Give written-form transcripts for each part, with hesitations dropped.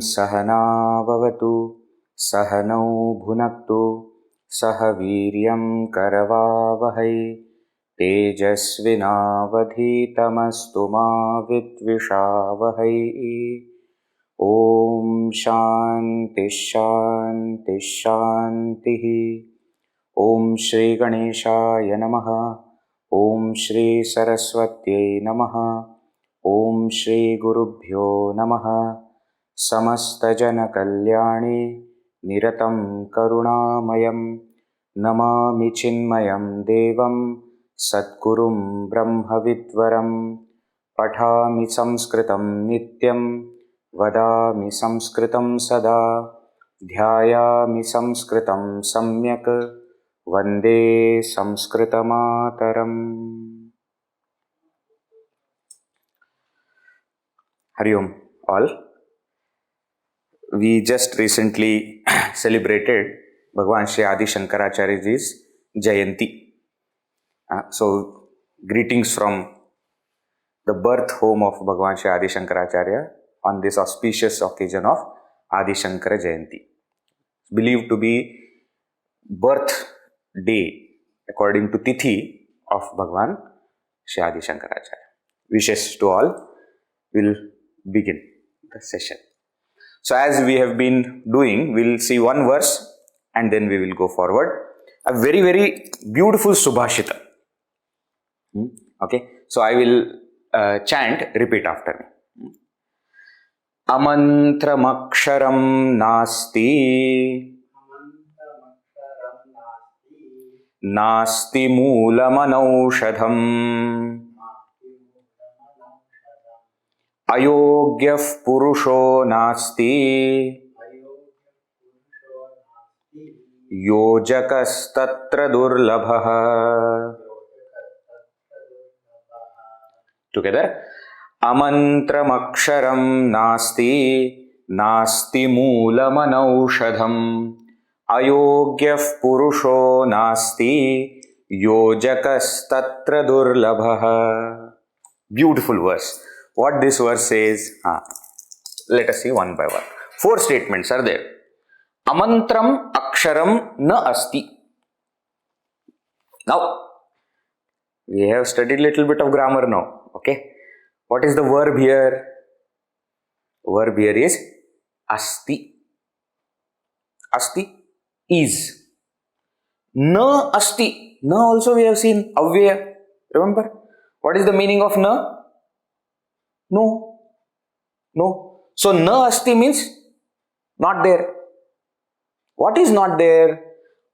सहना भवतु सहनौ भुनक्तु सह वीर्यं करवावहै तेजस्विनावधीतमस्तु मा विद्विषावहै। ॐ शान्ति शान्ति शान्तिः। ॐ श्री गणेशाय नमः। ॐ श्री सरस्वत्यै नमः। ॐ श्री गुरुभ्यो नमः। समस्तजनकल्याणे निरतं करुणामयं नमामि चिन्मयं देवं सद्गुरुं ब्रह्मविद्वरं। पठामि संस्कृतं नित्यं वदामि संस्कृतं सदा ध्यायामि संस्कृतं सम्यक् वन्दे संस्कृतमातरम्। Hari Om all. We just recently celebrated Bhagwan Shri Adi Shankaracharyaji's Jayanti. So, greetings from the birth home of Bhagwan Shri Adi Shankaracharya on this auspicious occasion of Adi Shankara Jayanti. Believed to be birth day according to Tithi of Bhagwan Shri Adi Shankaracharya. Wishes to all. We'll begin the session. So as we have been doing, we'll see one verse and then we will go forward. A very, very beautiful Subhashita. Okay, so I will chant, repeat after me. Amantram aksharam nasti nasti moolam anaushadham अयोग्यः पुरुषो नास्ति योजकस्तत्र दुर्लभः। Together. अमन्त्रमक्षरं नास्ति नास्ति मूलमनौषधम् अयोग्यः पुरुषो नास्ति योजकस्तत्र दुर्लभः. Beautiful verse. What this verse says, let us see one by one. 4 statements are there. Amantram aksharam na asti. Now, we have studied little bit of grammar now. Okay. What is the verb here? Verb here is asti. Asti is. Na asti. Na also we have seen avyaya. Remember? What is the meaning of na? No. No. So, na asti means not there. What is not there?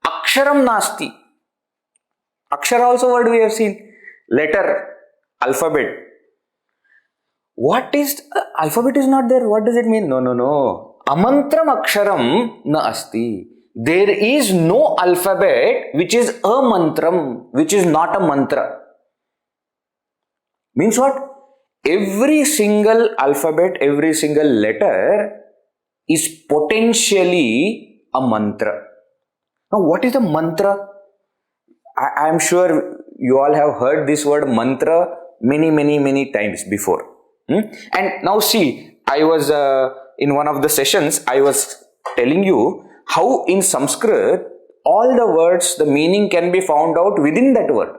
Aksharam nasti. Akshara also word we have seen. Letter, alphabet. What is, alphabet is not there. What does it mean? No, no, no. Amantram aksharam na asti. There is no alphabet which is a mantram, which is not a mantra. Means what? Every single alphabet, every single letter is potentially a mantra. Now, what is a mantra? I am sure you all have heard this word mantra many times before. And now see, I was in one of the sessions, I was telling you how in Sanskrit, all the words, the meaning can be found out within that word.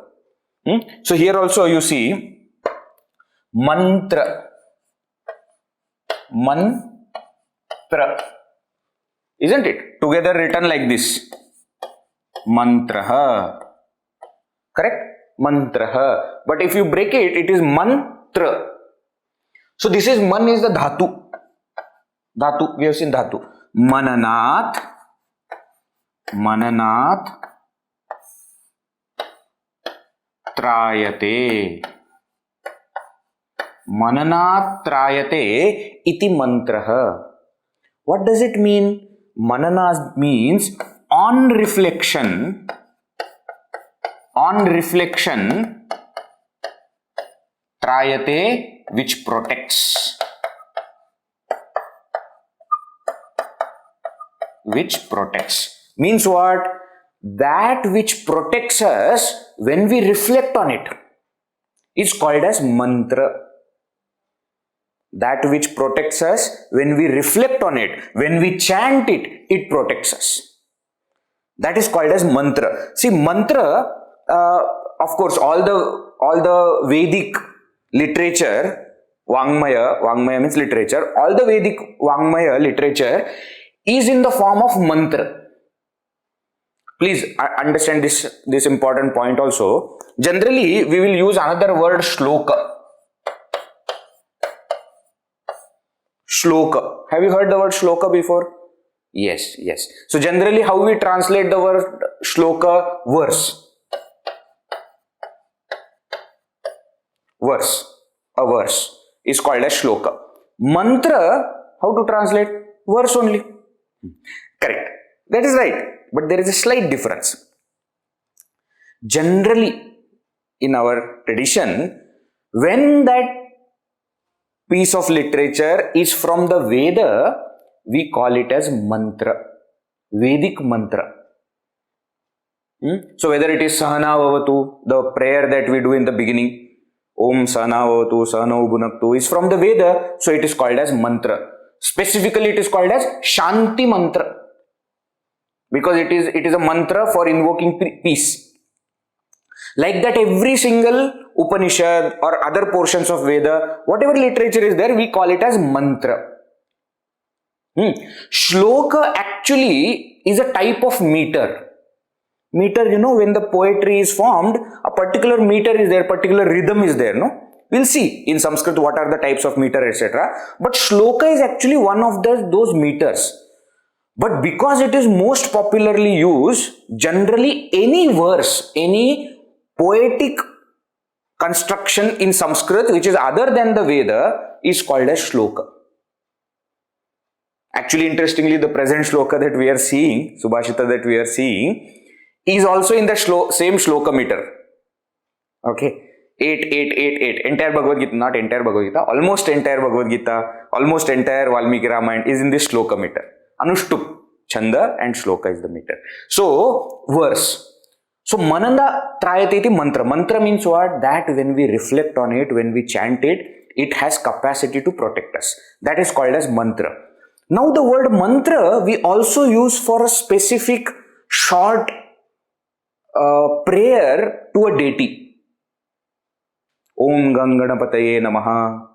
So here also you see, mantra, mantra, isn't it? Together written like this, mantraha, correct? Mantraha. But if you break it, it is mantra. So this is man is the dhatu. Dhatu, we have seen dhatu. Mananat, mananat, Mananatrayate. Mananatrayate iti mantraha. What does it mean? Manana means on reflection, trayate, which protects. Which protects. Means what? That which protects us when we reflect on it is called as mantra. That which protects us when we reflect on it, when we chant it, it protects us. That is called as mantra. See, mantra, of course, all the Vedic literature, Vangmaya means literature, all the Vedic Vangmaya literature is in the form of mantra. Please understand this important point also. Generally, we will use another word, shloka. Shloka. Have you heard the word shloka before? Yes. So generally, how we translate the word shloka? Verse. A verse is called as shloka. Mantra, how to translate? Verse only. Correct. That is right. But there is a slight difference. Generally, in our tradition, when that piece of literature is from the Veda, we call it as mantra. Vedic mantra. So whether it is Sahana Vavatu, the prayer that we do in the beginning, Om Sahana Vavatu, Sahana Bhunaktu, is from the Veda, so it is called as mantra. Specifically, it is called as Shanti mantra, because it is a mantra for invoking peace. Like that, every single Upanishad or other portions of Veda, whatever literature is there, we call it as mantra. Shloka actually is a type of meter. Meter, when the poetry is formed, a particular meter is there, particular rhythm is there, no? We'll see in Sanskrit what are the types of meter, etc. But shloka is actually one of those meters. But because it is most popularly used, generally any verse, any poetic construction in Sanskrit which is other than the Veda is called as shloka. Actually, interestingly, the present shloka that we are seeing, Subhashita that we are seeing, is also in the same shloka meter. Okay. 8. Entire Bhagavad Gita, not entire Bhagavad Gita, almost entire Bhagavad Gita, almost entire Valmiki Ramayana is in this shloka meter. Anushtup, Chanda and shloka is the meter. So, verse. So, Mananda Trayateti mantra. Mantra means what? That when we reflect on it, when we chant it, it has capacity to protect us. That is called as mantra. Now, the word mantra we also use for a specific short prayer to a deity. Om Ganganapataye Namaha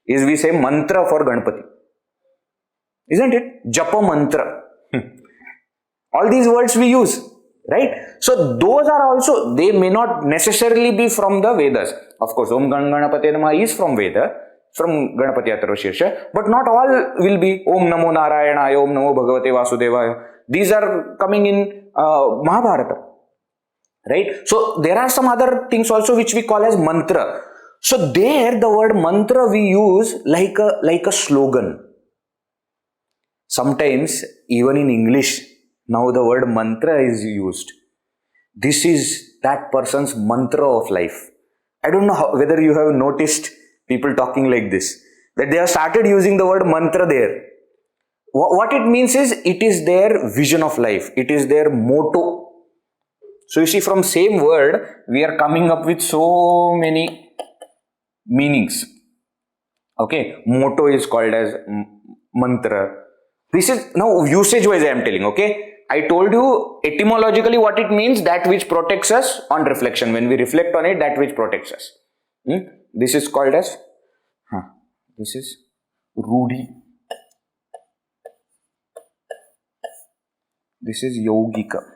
is we say mantra for Ganpati. Isn't it? Japa mantra. All these words we use, right? So those are also, they may not necessarily be from the Vedas. Of course, Om Ganganapataye Namaha is from Veda, from Ganapati Atharvashirsha, but not all will be Om Namo Narayana, Om Namo Bhagavate Vasudevaya. These are coming in Mahabharata. Right? So there are some other things also which we call as mantra. So there the word mantra we use like a slogan. Sometimes even in English now the word mantra is used. This is that person's mantra of life. I don't know whether you have noticed people talking like this, that they have started using the word mantra there. What it means is it is their vision of life. It is their motto. So you see, from same word, we are coming up with so many meanings. Okay, motto is called as mantra. This is now usage wise I am telling, okay. I told you etymologically what it means, that which protects us on reflection. When we reflect on it, that which protects us. This is called as, this is Rudhi. This is Yogika.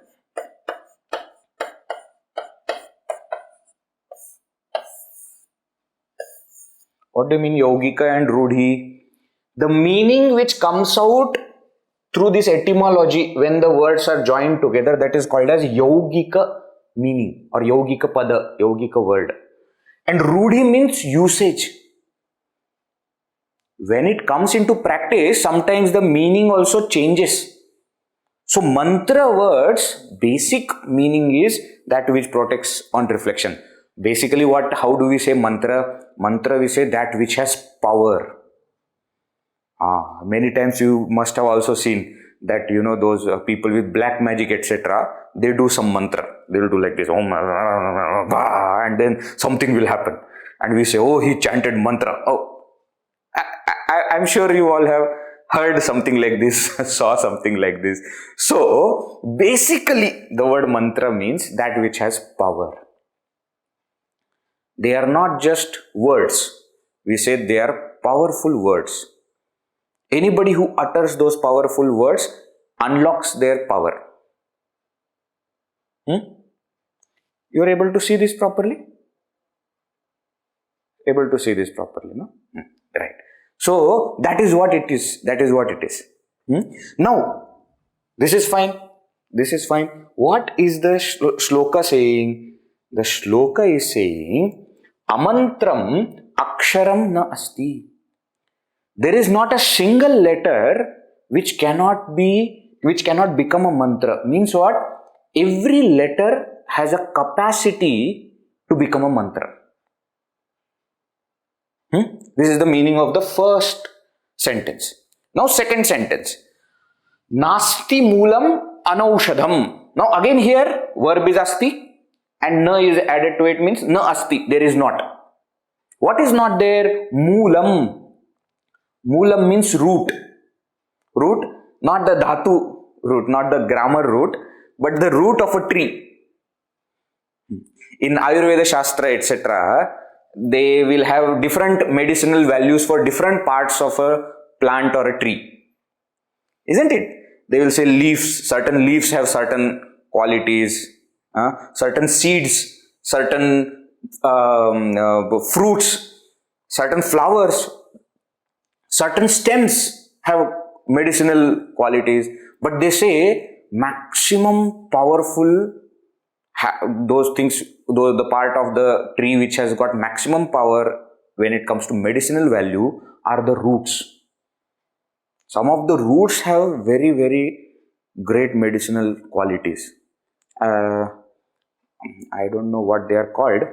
What do you mean Yogika and Rudhi? The meaning which comes out through this etymology when the words are joined together, that is called as Yogika meaning, or yogika pada, yogika word. And rudhi means usage. When it comes into practice, sometimes the meaning also changes. So mantra words, basic meaning is that which protects on reflection. Basically how do we say mantra? Mantra we say that which has power. Many times you must have also seen that, those people with black magic, etc., they do some mantra. They will do like this, and then something will happen. And we say, oh, he chanted mantra. Oh, I'm sure you all have heard something like this, saw something like this. So, basically, the word mantra means that which has power. They are not just words. We say they are powerful words. Anybody who utters those powerful words unlocks their power. You are able to see this properly? Able to see this properly, no? Right. So, that is what it is. That is what it is. Now, this is fine. This is fine. What is the shloka saying? The shloka is saying, Amantram aksharam na asti. There is not a single letter which cannot become a mantra. Means what? Every letter has a capacity to become a mantra. This is the meaning of the first sentence. Now second sentence. Nasti moolam anaushadham. Now again here verb is asti and na is added to it, means na asti. There is not. What is not there? Moolam. Moolam means root. Root, not the dhatu root, not the grammar root, but the root of a tree. In Ayurveda Shastra, etc., they will have different medicinal values for different parts of a plant or a tree. Isn't it? They will say leaves, certain leaves have certain qualities, certain seeds, certain fruits, certain flowers, certain stems have medicinal qualities, but they say maximum powerful, those things, the part of the tree which has got maximum power when it comes to medicinal value are the roots. Some of the roots have very, very great medicinal qualities. I don't know what they are called.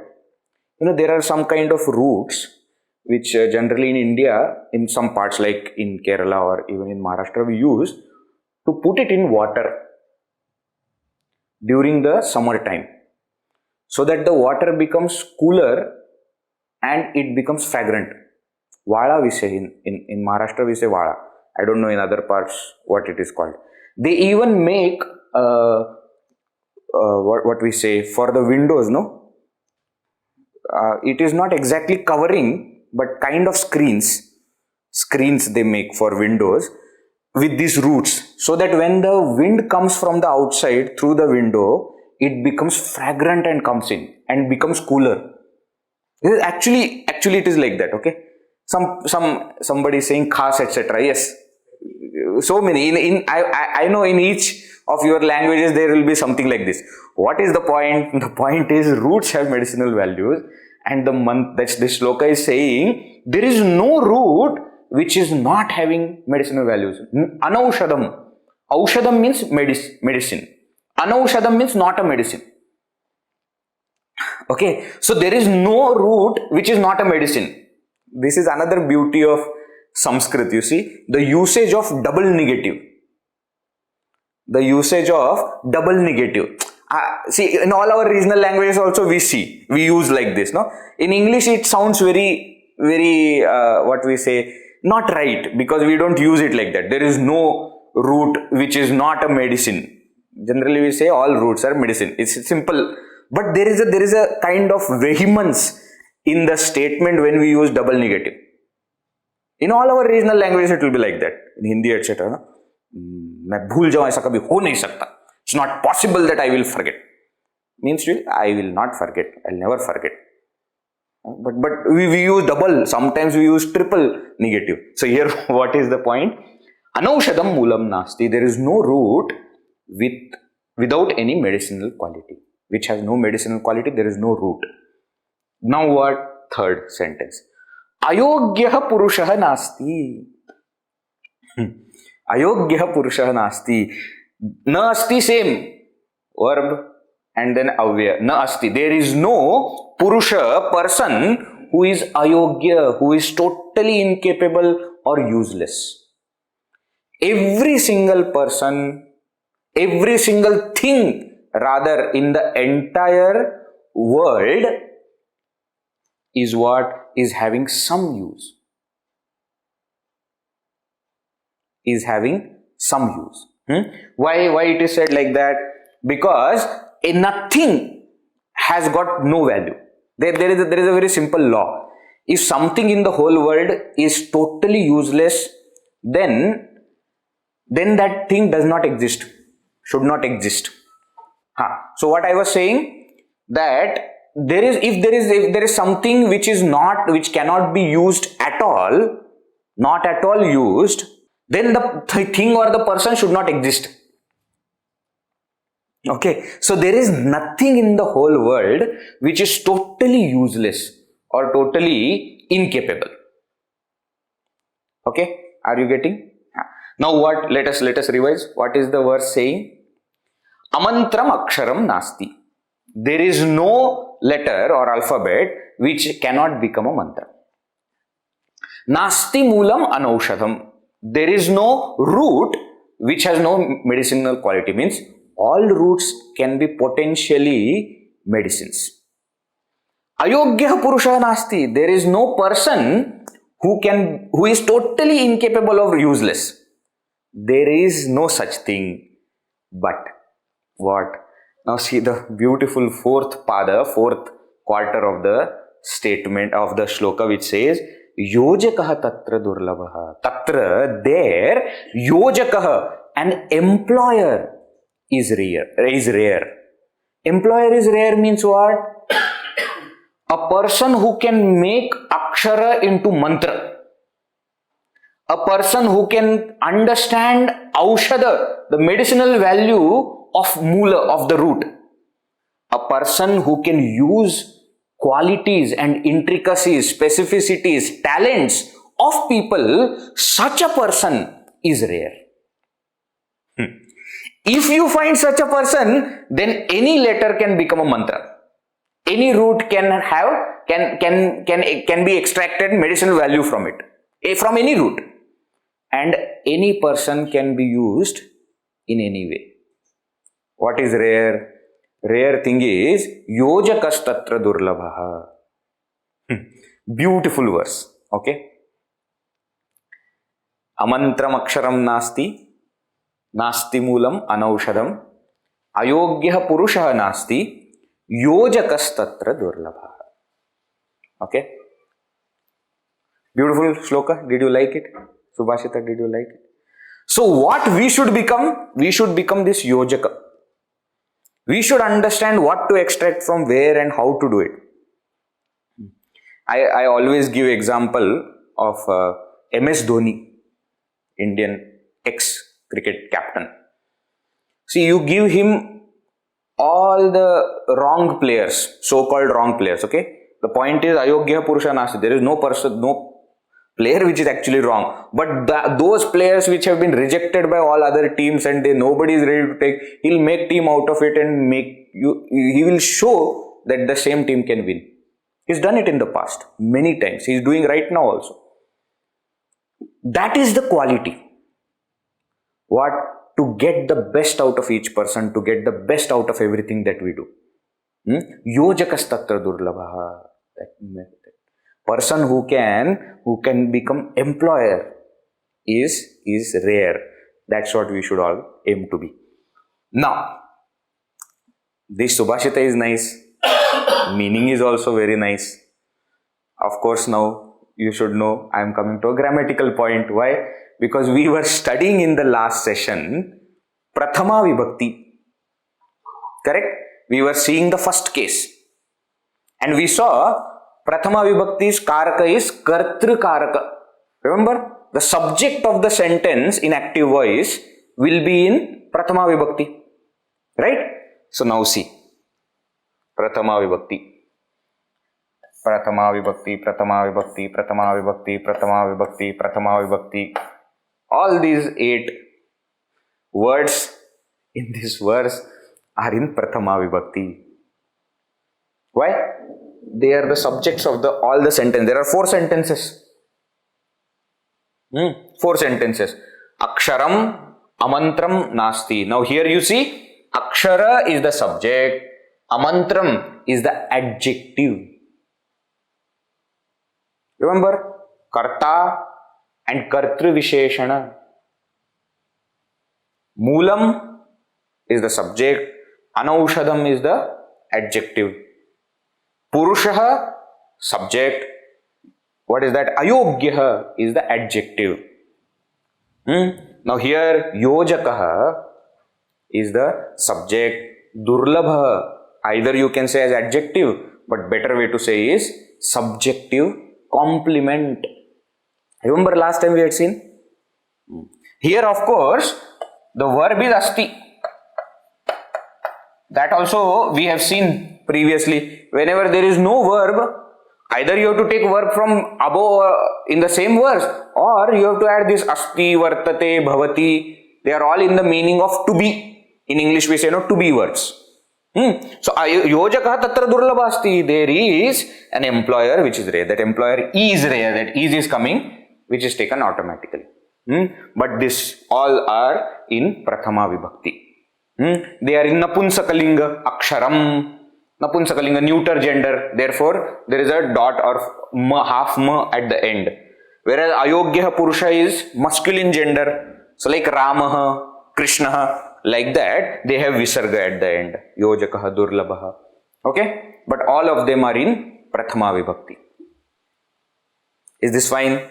There are some kind of roots which generally in India, in some parts like in Kerala or even in Maharashtra, we use to put it in water during the summer time, so that the water becomes cooler and it becomes fragrant. Vada we say in Maharashtra, we say vada. I don't know in other parts what it is called. They even make what we say for the windows, no? It is not exactly covering, but kind of screens they make for windows with these roots, so that when the wind comes from the outside through the window, it becomes fragrant and comes in and becomes cooler. Actually it is like that. Okay, somebody saying khas, etc. Yes, so many I know in each of your languages there will be something like this. What is the point? The point is roots have medicinal values, and this shloka is saying there is no root which is not having medicinal values. Anaushadam. Aushadam means medicine. Anaushadam means not a medicine. Okay, so there is no root which is not a medicine. This is another beauty of Sanskrit, you see, the usage of double negative. The usage of double negative. See, in all our regional languages also we use like this, no? In English it sounds very, very, what we say, not right, because we don't use it like that. There is no root which is not a medicine. Generally we say all roots are medicine. It's simple. But there is a kind of vehemence in the statement when we use double negative. In all our regional languages it will be like that. In Hindi, etc. मैं भूल जाऊं ऐसा कभी हो नहीं सकता. It's not possible that I will forget. Means I will not forget. I'll never forget. But we use double. Sometimes we use triple negative. So here what is the point? Anaushadam moolam nasti. There is no root without any medicinal quality. which has no medicinal quality, there is no root. Now what? Third sentence. Ayogyah purushah nasti. Ayogyah purushah nasti. Na asti, same verb and then avyaya. Na asti. There is no purusha, person, who is ayogya, who is totally incapable or useless. Every single person, every single thing rather in the entire world is what is having some use. Is having some use. Why it is said like that? Because nothing has got no value. There is a very simple law. If something in the whole world is totally useless, then that thing does not exist, should not exist. So what I was saying, that if there is something which cannot be used at all, not at all used, then the thing or the person should not exist. Okay, so there is nothing in the whole world which is totally useless or totally incapable. Okay, are you getting? Now what? Let us revise. What is the verse saying? Amantram aksharam nasti. There is no letter or alphabet which cannot become a mantra. Nasti moolam anaushadham. There is no root which has no medicinal quality. Means all roots can be potentially medicines. Ayogyah purusha nasti. There is no person who is totally incapable or useless. There is no such thing. But what? Now see the beautiful fourth quarter of the statement of the shloka, which says Yojakah tatra durlabha. Tatra, there, Yojakah, an employer is rare. Employer is rare means what? A person who can make akshara into mantra. A person who can understand aushada, the medicinal value of mula, of the root. A person who can use qualities and intricacies, specificities, talents of people, such a person is rare. If you find such a person, then any letter can become a mantra. Any root can be extracted medicinal value from it, from any root. And any person can be used in any way. What is rare? Rare thing is yojakas tatra durlabha. Beautiful verse. Okay. Amantram aksharam nasti, nasti moolam anaushadam, ayogyah purushah nasti, yojakas tatra durlabha. Okay. Beautiful shloka. Did you like it? Subhashita, did you like it? So what we should become? We should become this yojaka. We should understand what to extract from where and how to do it. I always give example of MS Dhoni, Indian ex-cricket captain. See, you give him all the wrong players, so-called wrong players, okay? The point is, Ayogya Purusha Nasti. There is no person, no player which is actually wrong. But those players which have been rejected by all other teams and nobody is ready to take, he'll make team out of it and he will show that the same team can win. He's done it in the past many times. He's doing right now also. That is the quality. What? To get the best out of each person, to get the best out of everything that we do. Yojakas tatra durlabha. Person who can become employer is rare. That's what we should all aim to be. Now, this Subhashita is nice. Meaning is also very nice. Of course, now you should know I am coming to a grammatical point. Why? Because we were studying in the last session Prathama Vibhakti. Correct? We were seeing the first case. And we saw Prathama Vibhakti's karaka is kartru karaka. Remember? The subject of the sentence in active voice will be in Prathama Vibhakti. Right? So now see. Prathama Vibhakti. Prathama Vibhakti, Prathama Vibhakti, Prathama Vibhakti, Prathama Vibhakti, Prathama Vibhakti. All these 8 words in this verse are in Prathama Vibhakti. Why? They are the subjects of all the sentences. There are 4 sentences. 4 sentences. Aksharam, amantram, nasti. Now here you see, akshara is the subject, amantram is the adjective. Remember, karta and kartru visheshana. Moolam is the subject, anaushadam is the adjective. Purushaha, subject. What is that? Ayogyaha is the adjective. Now here, yojakaha is the subject. Durlabha, either you can say as adjective, but better way to say is subjective complement. Remember last time we had seen? Here of course, the verb is asti. That also we have seen previously. Whenever there is no verb, either you have to take verb from above in the same verse, or you have to add this asti, vartate, bhavati. They are all in the meaning of to be. In English we say no, to be words. So yojaka tatra durlabha asti. There is an employer which is rare. That employer is rare. That is coming, which is taken automatically. But this all are in Prathama Vibhakti. They are in Napunsakalinga, Aksharam. Napunsakalinga, neuter gender. Therefore, there is a dot or half ma at the end. Whereas Ayogyaha Purusha is masculine gender. So like Ramaha, Krishnaha, like that, they have Visarga at the end. Yojakaha, Durlabhaha. Okay? But all of them are in Prathama Vibhakti. Is this fine?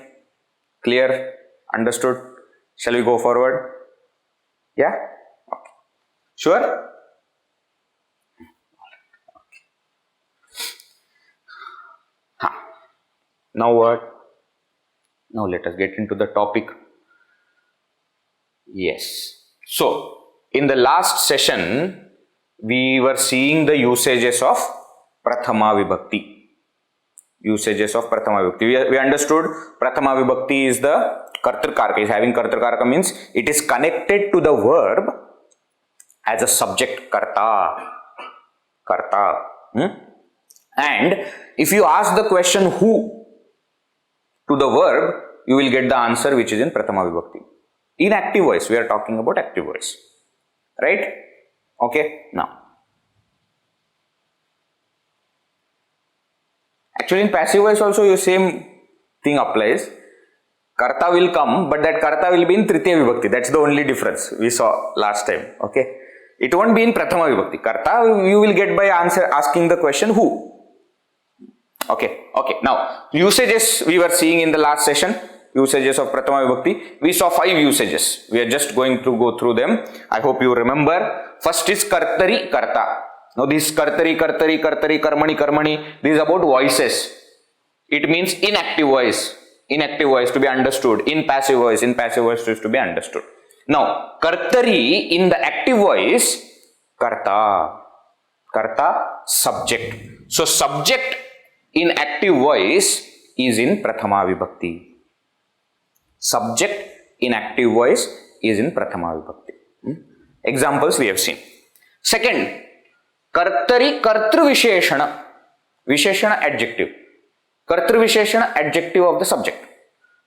Clear? Understood? Shall we go forward? Yeah? Okay. Sure? Okay. Now what? Now let us get into the topic. Yes. So, in the last session, we were seeing the usages of Prathama Vibhakti. Usages of Prathama Vibhakti. We understood Prathama Vibhakti is the Kartakarka. Is having Kartakarka means it is connected to the verb as a subject Karta. Karta. And if you ask the question who to the verb, you will get the answer which is in Prathama Vibhakti. In active voice, we are talking about active voice. Right? Okay. Now, actually in passive voice also the same thing applies. Karta will come, but that Karta will be in Tritiya Vibhakti. That's the only difference we saw last time. Okay. It won't be in Prathama Vibhakti. Karta you will get by asking the question who. Okay. Okay. Now, usages we were seeing in the last session. Usages of Prathama Vibhakti. We saw 5 usages. We are just going to go through them. I hope you remember. First is Kartari, Karta. Now this Kartari, Kartari, Kartari, Karmani, Karmani. This is about voices. It means inactive voice. Inactive voice to be understood. In passive voice is to be understood. Now, Kartari in the active voice, Karta. Karta, subject. So, subject in active voice is in Prathama Vibhakti. Subject in active voice is in Prathama Vibhakti. Examples we have seen. Second, Kartari, Kartru Visheshana. Visheshana, adjective. Kartru Visheshana, adjective of the subject.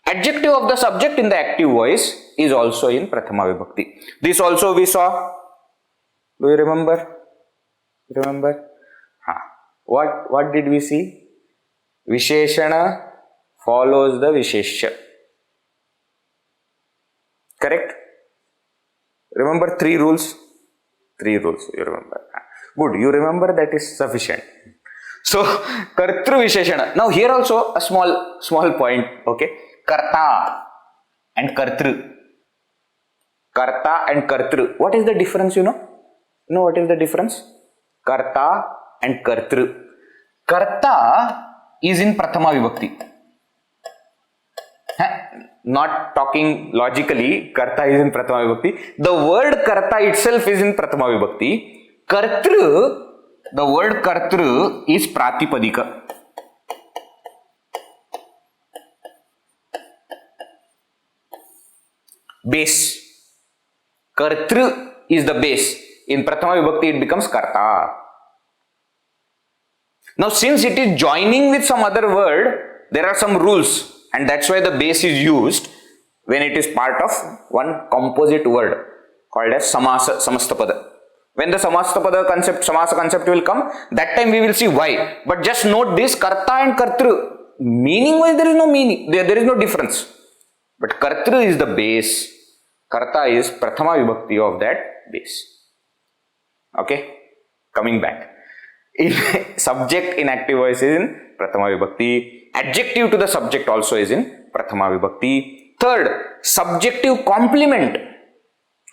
Adjective of the subject in the active voice is also in Prathama Vibhakti. This also we saw. Do you remember? What did we see? Visheshana follows the Visheshya. Correct? Remember 3 rules? 3 rules you remember. Good, you remember, that is sufficient. So, Kartru Visheshana. Now here also a small point. Okay. Karta and Kartru. Karta and Kartru. What is the difference, you know? You know what is the difference? Karta and Kartru. Karta is in Prathama Vibhakti. Not talking logically, Karta is in Prathama Vibhakti. The word Karta itself is in Prathama Vibhakti. Kartru The word kartru is pratipadika. Base. Kartru is the base. In Prathama Vibhakti it becomes karta. Now since it is joining with some other word, there are some rules, and that's why the base is used when it is part of one composite word called as samastapada. When the samastapada concept, samasa concept will come, that time we will see why. But just note this, karta and kartru, meaning wise there is no meaning, there is no difference. But kartru is the base, karta is Prathama Vibhakti of that base. Okay, coming back. In subject in active voice is in Prathama Vibhakti. Adjective to the subject also is in Prathama Vibhakti. Third, subjective complement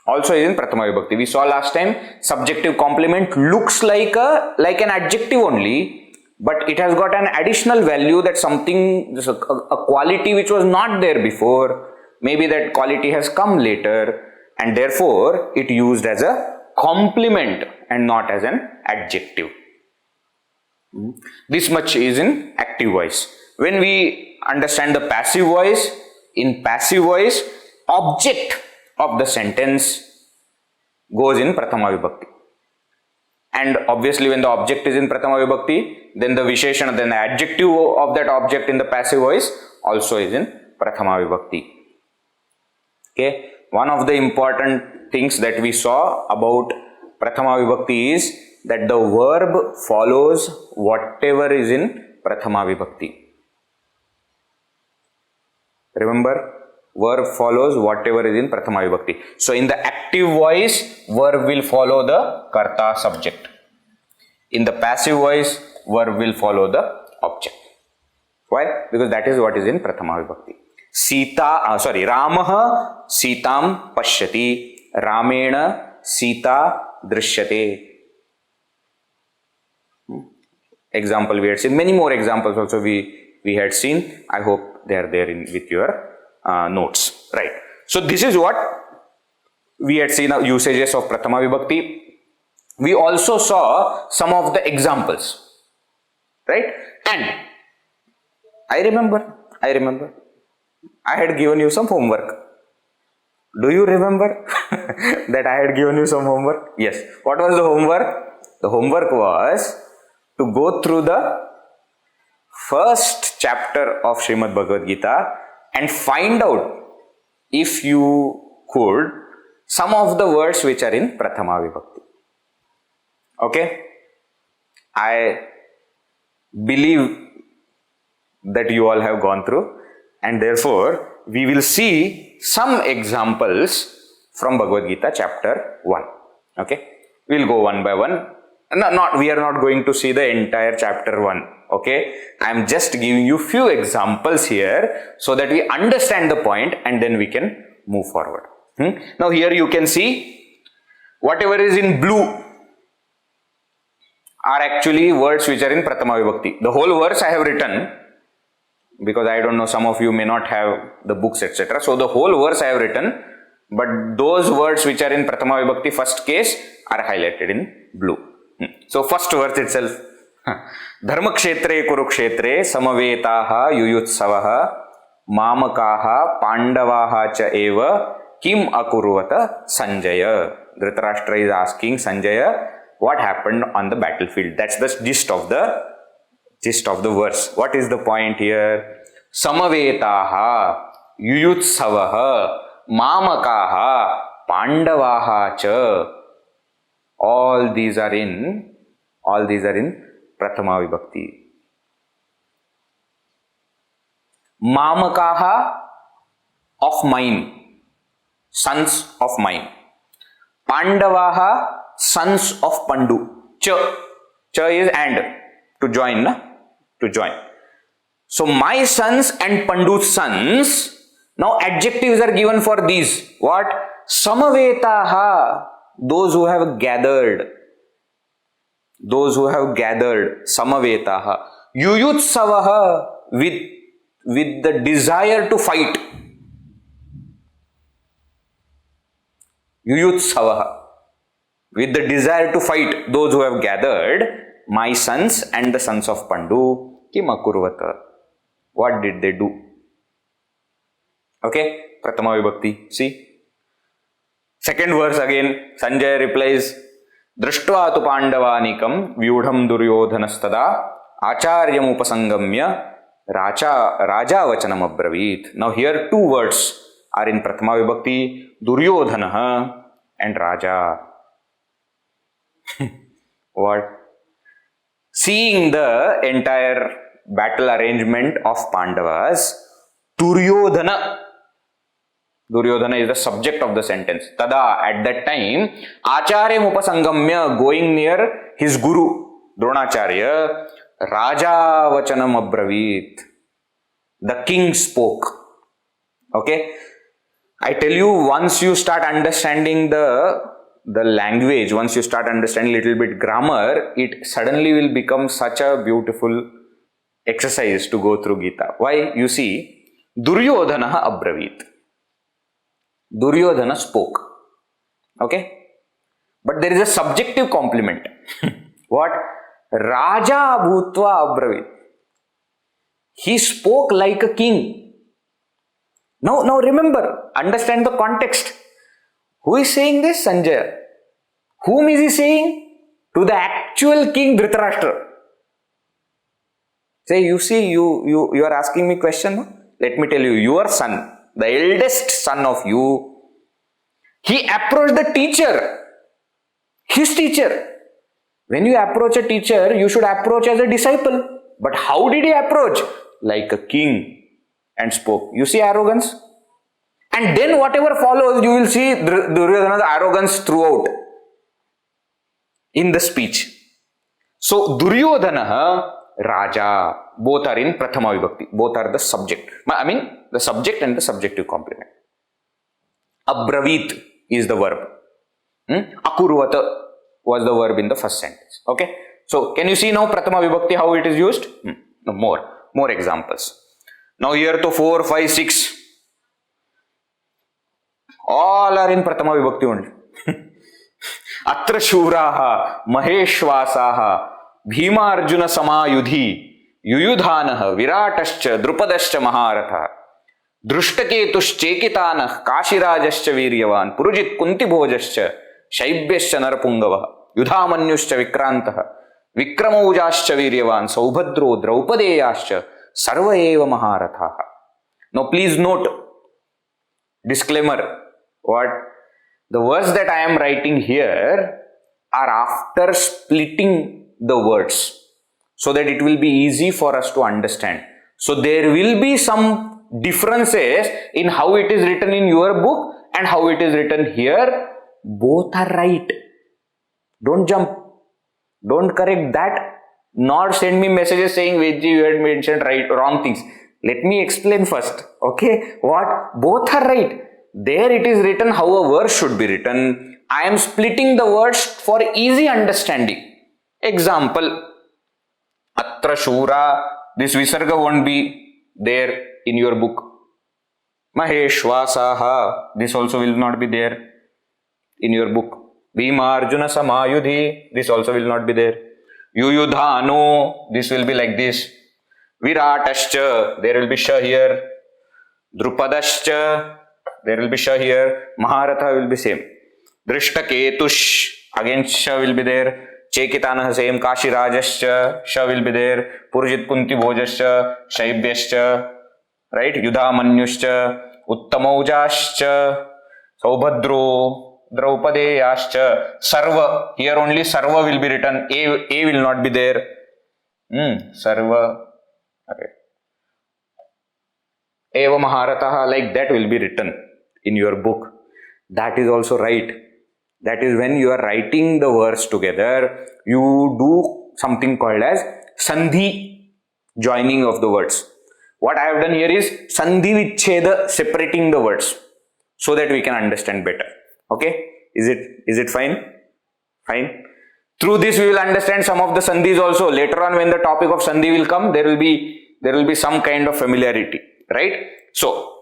also is in Prathama Vibhakti. We saw last time, subjective complement looks like an adjective only, but it has got an additional value, that something, a quality which was not there before. Maybe that quality has come later, and therefore it used as a complement and not as an adjective. This much is in active voice. When we understand the passive voice, in passive voice, object of the sentence goes in Prathama Vibhakti. And obviously when the object is in Prathama Vibhakti, then the Visheshana, then the adjective of that object in the passive voice also is in Prathama Vibhakti. Okay, one of the important things that we saw about Prathama Vibhakti is that the verb follows whatever is in Prathama Vibhakti. Remember, verb follows whatever is in Prathama Vibhakti. So in the active voice, verb will follow the karta subject. In the passive voice, verb will follow the object. Why? Because that is what is in Prathama Vibhakti. Ramaha Sitam Pashyati, Ramena Sita Drishyate. Example we had seen, many more examples also we had seen. I hope they are there with your notes, right? So this is what we had seen, usages of Prathama Vibhakti. We also saw some of the examples, right? And I remember I had given you some homework. Do you remember that I had given you some homework? Yes. What was the homework? The homework was to go through the first chapter of Srimad Bhagavad Gita and find out, if you could, some of the words which are in Prathama Vibhakti. Okay? I believe that you all have gone through, and therefore we will see some examples from Bhagavad Gita chapter 1. Okay? We will go one by one. We are not going to see the entire chapter 1. Okay? I am just giving you few examples here so that we understand the point and then we can move forward. Now here you can see whatever is in blue are actually words which are in Prathama Vibhakti. The whole verse I have written, because I don't know, some of you may not have the books, etc. So the whole verse I have written, but those words which are in Prathama Vibhakti first case are highlighted in blue. So first verse itself, Dharma kshetre kurukshetre samavetaha yuyutsavaha mamakaha pandavaha cha eva kim akurvata Sanjaya. Dhritarashtra is asking Sanjaya what happened on the battlefield. That's the gist of the verse. What is the point here? Samavetaha yuyutsavaha mamakaha pandavaha cha. All these are in Prathama Vibhakti. Mamakaha, of mine, sons of mine. Pandavaha, sons of Pandu. Cha is and, to join, to join. So my sons and Pandu's sons. Now adjectives are given for these. What? Samavetaha, those who have gathered. Those who have gathered. Samavetaha. Yuyutsavaha, with the desire to fight. Yuyutsavaha, with the desire to fight. Those who have gathered. my sons and the sons of Pandu, kim akurvata. What did they do? Okay, Prathama Vibhakti. See? Second verse again, Sanjay replies, Drishtva tu Pandavanikam vyudham duryodhanastada acharyam upasangamya raja vachanam abravit. Now here two words are in Prathama Vibhakti, Duryodhana and Raja. What? Seeing the entire battle arrangement of Pandavas, Duryodhana is the subject of the sentence. Tada, at that time, Acharyam upasangamya, going near his guru, Dronacharya, Raja vachanam abravit. The king spoke. Okay? I tell you, once you start understanding the language, once you start understanding a little bit grammar, it suddenly will become such a beautiful exercise to go through Gita. Why? You see, Duryodhana abravit. Duryodhana spoke. Okay? But there is a subjective complement. What? Raja bhutva abravit. He spoke like a king. Now remember, understand the context. Who is saying this? Sanjaya. Whom is he saying? To the actual king Dhritarashtra. Say, you see, you are asking me question. No? Let me tell you, your son, the eldest son of you, he approached the teacher, his teacher. When you approach a teacher, you should approach as a disciple. But how did he approach? Like a king, and spoke. You see arrogance? And then whatever follows, you will see Duryodhana's arrogance throughout in the speech. So, Duryodhana, Raja, both are in Prathama Vibhakti. Both are the subject. I mean, the subject and the subjective complement. Abravit is the verb. Akurvata was the verb in the first sentence. Okay. So, can you see now Prathama Vibhakti how it is used? More examples. Now here to 4, 5, 6. All are in Prathama Vibhakti only. Atra Shuraha, Maheshwasaha, Bhima Arjuna Samayudhi, Yuyudhanaha, Viratascha, Drupadascha Maharatha, Drushtaketush Chekitanah, Kashirajascha Viryavan, Purujit Kuntibhojascha, Shaibhyascha Narapungava, Yudhamanyuscha Vikrantaha, Vikramaujascha Viryavan, Saubhadro, Draupadeyascha, Sarva eva Maharathaha. Now please note, disclaimer, what? The words that I am writing here are after splitting the words so that it will be easy for us to understand. So there will be some differences in how it is written in your book and how it is written here. Both are right. Don't jump. Don't correct that. Nor send me messages saying, Vedji, you had mentioned wrong things. Let me explain first. Okay? What? Both are right. There it is written how a verse should be written. I am splitting the words for easy understanding. Example. Atra Shura. This Visarga won't be there in your book. Maheshwasaha. This also will not be there in your book. Bhima Arjuna Samayudhi. This also will not be there. Yuyudhano. This will be like this. Viratascha. There will be Sha here. Drupadascha. There will be Sha here. Maharatha will be same. Drishtaketush. Again Sha will be there. Chekitana same. Kashirajascha. Sha will be there. Purjit Kuntibhojascha. Shaibhyascha. Right? Yudhamanyuscha. Uttamaujascha. Saubhadro. Draupadeyascha. Sarva. Here only Sarva will be written. A will not be there. Sarva. Okay. Eva Maharataha, like that will be written in your book. That is also right. That is when you are writing the words together, you do something called as Sandhi, joining of the words. What I have done here is Sandhi Vichcheda, separating the words so that we can understand better. Okay? Is it fine? Fine. Through this we will understand some of the Sandhis also. Later on when the topic of Sandhi will come, there will be some kind of familiarity. Right? So,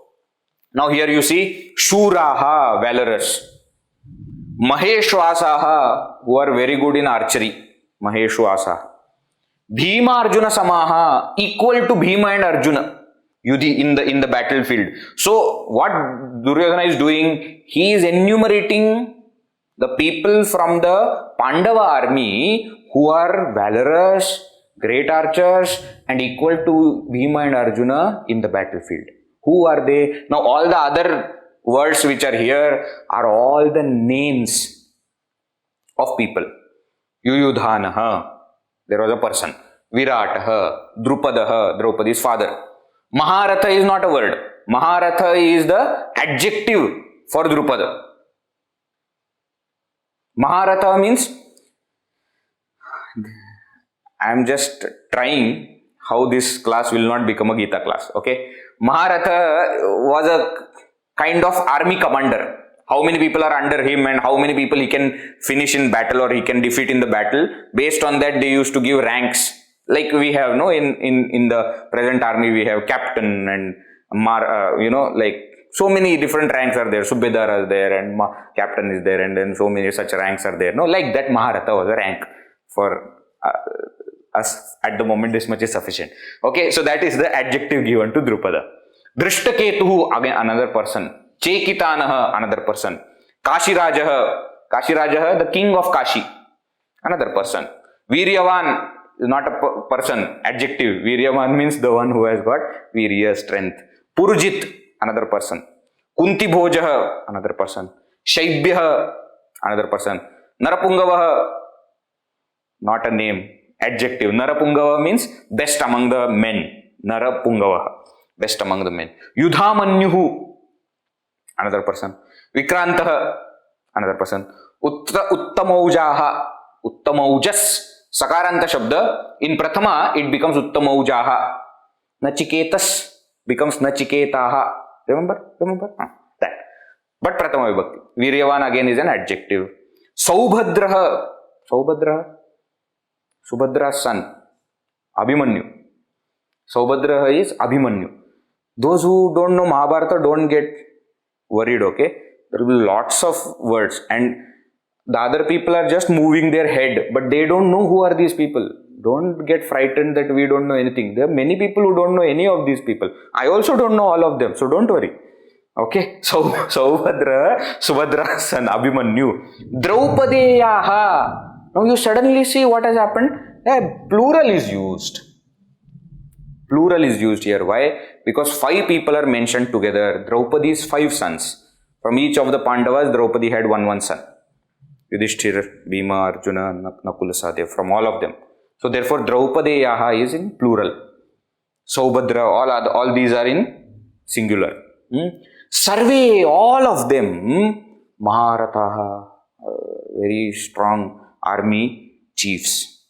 now here you see Shuraha, valorous. Maheshwasaha, who are very good in archery. Maheshwasaha. Bhima Arjuna Samaha, equal to Bhima and Arjuna. Yudhi in the battlefield. So what Duryodhana is doing, he is enumerating the people from the Pandava army who are valorous, great archers and equal to Bhima and Arjuna in the battlefield. Who are they? Now all the other words which are here are all the names of people. Yuyudhanaha, there was a person. Virataha, Drupadaha, Draupadi's father. Maharatha is not a word. Maharatha is the adjective for Drupada. Maharatha means, I am just trying how this class will not become a Gita class. Okay. Maharatha was a kind of army commander. How many people are under him and how many people he can finish in battle or he can defeat in the battle. Based on that, they used to give ranks. Like we have, no, in the present army, we have captain and like so many different ranks are there. Subedar is there and captain is there, and then so many such ranks are there. No, like that Maharatha was a rank for us at the moment. This much is sufficient. Okay, so that is the adjective given to Drupada. Drishtaketuhu, again another person. Chekitanaha, another person. Kashirajaha, the king of Kashi, another person. Viryavan is not a person, adjective. Viryavan means the one who has got virya, strength. Purujit, another person. Kunti Bhojaha, another person. Shaibhyaha, another person. Narapungavaha, not a name, adjective. Narapungava means best among the men. Narapungavaha, best among the men. Yudhamanyuhu, another person. Vikrantaha, another person. Uttamaujaha, Uttamaujas, Sakaranta Shabda. In Prathama, it becomes Uttamaujaha. Nachiketas becomes Nachiketaha. Remember? That. But Prathama Vibhakti. Viryavan again is an adjective. Saubhadraha, Subhadra's son. Abhimanyu. Saubhadraha is Abhimanyu. Those who don't know Mahabharata don't get worried, okay? There will be lots of words and the other people are just moving their head, but they don't know who are these people. Don't get frightened that we don't know anything. There are many people who don't know any of these people. I also don't know all of them, so don't worry. Okay, so Subhadra's son Abhimanyu. Draupadeyaha. Now you suddenly see what has happened. Plural is used. Plural is used here. Why? Because 5 people are mentioned together. Draupadi's 5 sons. From each of the Pandavas, Draupadi had one son. Yudhishthir, Bhima, Arjuna, Nakula, Sahadeva, from all of them. So therefore, Draupadeyaha is in plural. Saubhadra, all these are in singular. Sarve, all of them, Maharathaha, very strong army chiefs.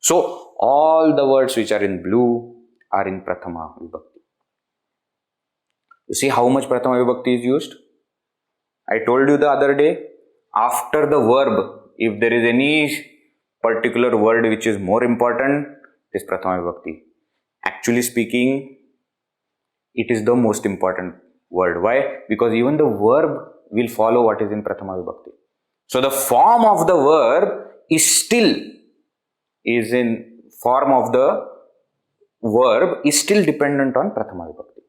So all the words which are in blue are in Prathama Vibhakti. You see how much Prathama Vibhakti is used? I told you the other day, after the verb, if there is any particular word which is more important, it is Prathama Vibhakti. Actually speaking, it is the most important word. Why? Because even the verb will follow what is in Prathama Vibhakti. So the form of the verb is still dependent on Prathama Vibhakti.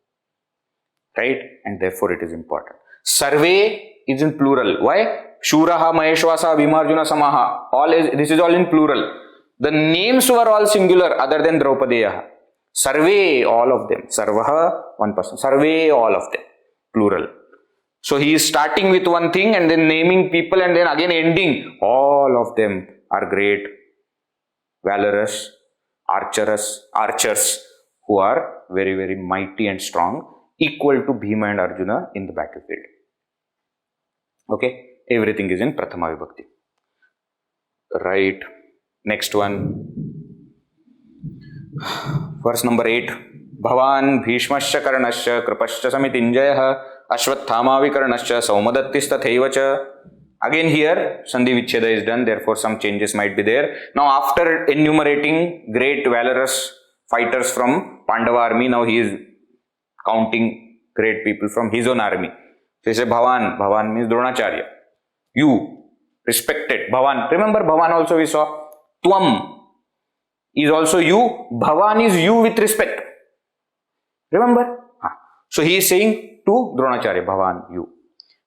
Right? And therefore it is important. Sarve is in plural. Why? Shuraha, Maheshwasa, Bhimarjuna, Samaha. This is all in plural. The names were all singular other than Draupadeyaha. Sarve, all of them. Sarvaha, one person. Sarve, all of them. Plural. So he is starting with one thing and then naming people and then again ending. All of them are great, valorous, archers who are very, very mighty and strong, equal to Bhima and Arjuna in the battlefield. Okay, everything is in Prathama Vibhakti. Right, next one. Verse number 8. Bhavan Bhishmasya Karnasya Kripasya Samitinjayah Ashwathama Vikarnasya Saumadattistathaevacha. Again here, Sandhi Vichcheda is done, therefore some changes might be there. Now after enumerating great valorous fighters from Pandava army, now he is counting great people from his own army. So he says Bhavan. Bhavan means Dronacharya. You, respected. Bhavan. Remember Bhavan also we saw. Tvam. is also you. Bhavan is you with respect. Remember? So he is saying to Dronacharya, Bhavan, you.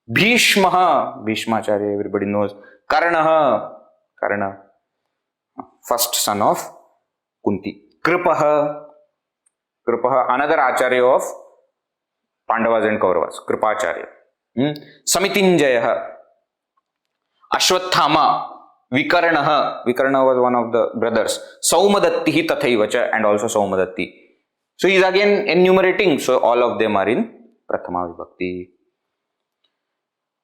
Bhishmaha, Bhishmacharya, everybody knows. Karnaha, Karna, first son of Kunti. Kripaha, Kripaha, another Acharya of Pandavas and Kauravas, Kripacharya. Samitinjaya, Ashwathama, Vikaranaha, Vikarana was one of the brothers. Saumadatti Tathaivacha, and also Saumadatti. So he is again enumerating. So all of them are in Prathama Vibhakti.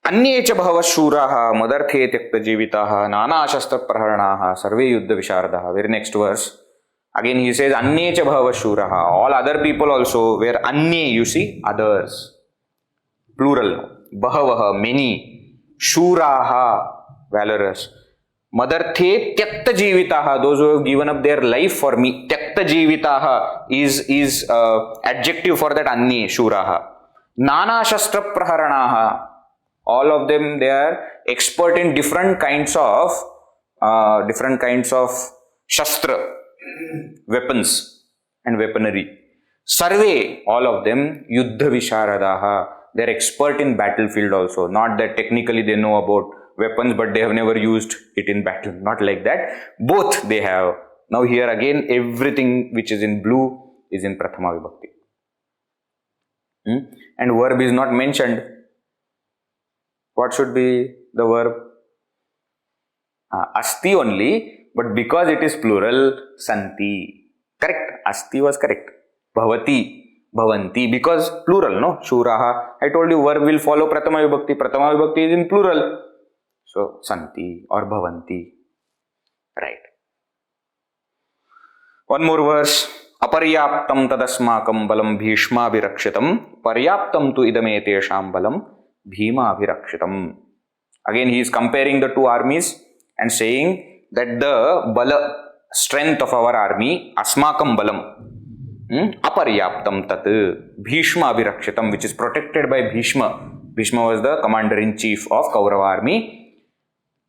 Anye cha bhava shuraha madarthe tyakta jivitaha nana shastra praharanaha sarve yuddha visharadaha. Very next verse. Again he says Anye cha bhava shuraha. All other people also were Anye, you see, others. Plural. Bhavaha, many. Shuraha, valorous. Madarthe tyakta jivitaha, those who have given up their life for me. Tyakta jivitaha is adjective for that Anye, Shuraha. Nana shastra praharanaha, all of them, they are expert in different kinds of shastra, weapons and weaponry. Sarve, all of them, yuddha visharadaha, they are expert in battlefield also. Not that technically they know about weapons, but they have never used it in battle. Not like that. Both they have. Now here again, everything which is in blue is in Prathama Vibhakti. And verb is not mentioned. What should be the verb? Asti only, but because it is plural, santi. Correct. Asti was correct. Bhavati, bhavanti, because plural, no? Shuraha. I told you verb will follow Prathama Vibhakti. Prathama Vibhakti is in plural. So, santi or bhavanti. Right. One more verse. Aparyaptam tadasmakam balam bhishma virakshitam paryaptam tu idametesham balam bhima virakshitam. Again he is comparing the two armies and saying that the bala, strength of our army, asmakam balam, aparyaptam tat bhishma virakshitam, which is protected by Bhishma. Bhishma was the commander-in-chief of Kaurava army.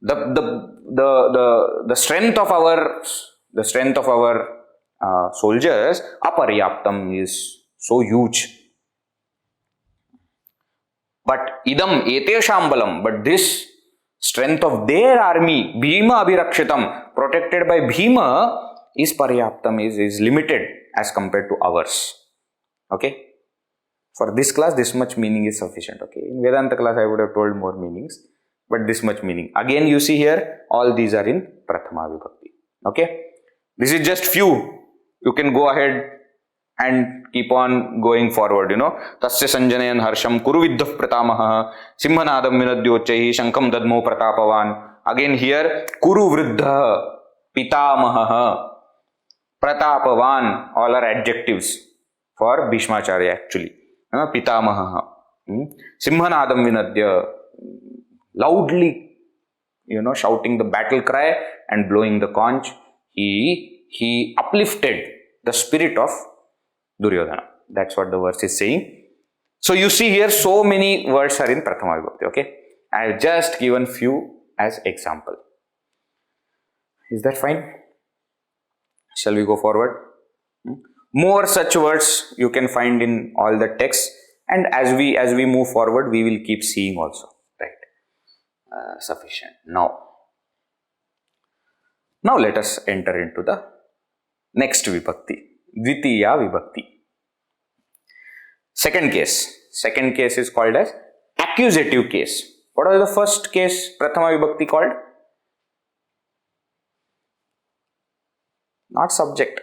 The strength of our soldiers, aparyaptam, is so huge. But idam etesham balam, but this strength of their army, Bhima abhirakshitam, protected by Bhima, is paryaptam, is limited as compared to ours. Okay? For this class, this much meaning is sufficient. Okay? In Vedanta class, I would have told more meanings, but this much meaning. Again, you see here, all these are in Prathama Vibhakti. Okay? This is just few. You can go ahead and keep on going forward, you know. Tasya sanjanayan harsham kuru viddha pratamaha simhanadam vinadyochaihi shankam dadmo pratapavan. Again here, kuru vriddha pitamaha pratapavan, all are adjectives for Bhishmacharya actually. Pitamaha. Simhanadam vinadya, loudly, you know, shouting the battle cry and blowing the conch. He uplifted the spirit of Duryodhana. That's what the verse is saying. So you see here, so many words are in Prathama Vibhakti. Okay, I have just given few as example. Is that fine? Shall we go forward? More such words you can find in all the texts, and as we move forward, we will keep seeing also. Right? Sufficient. Now let us enter into the next Vibhakti, Dvitiya Vibhakti. Second case is called as accusative case. What was the first case, Prathama Vibhakti, called? Not subject.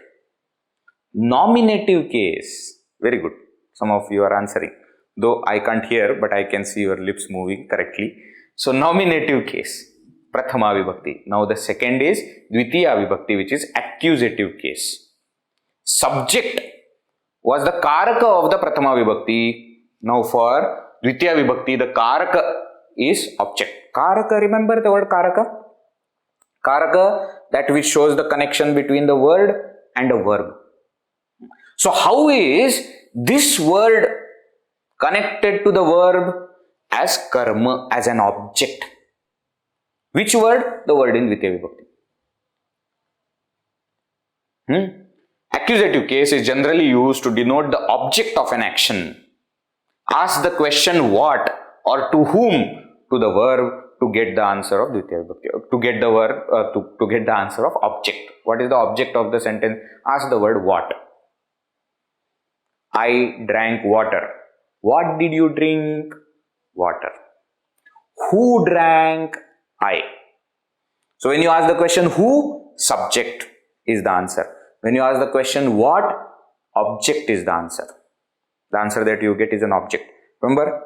Nominative case. Very good. Some of you are answering. Though I can't hear, but I can see your lips moving correctly. So, nominative case, Prathama Vibhakti. Now, the second is Dvitiya Vibhakti, which is accusative case. Subject was the karaka of the Prathama Vibhakti. Now, for Dvitiya Vibhakti, the karaka is object. Karaka, remember the word karaka? Karaka, that which shows the connection between the word and a verb. So, how is this word connected to the verb as karma, as an object? Which word? The word in Dvitiya Vibhakti. Accusative case is generally used to denote the object of an action. Ask the question what or to whom to the verb to get the answer of Dvitiya Vibhakti. To get the verb, to get the answer of object. What is the object of the sentence? Ask the word what. I drank water. What did you drink? Water. Who drank? I. So when you ask the question who, subject is the answer. When you ask the question what, object is the answer. The answer that you get is an object. Remember?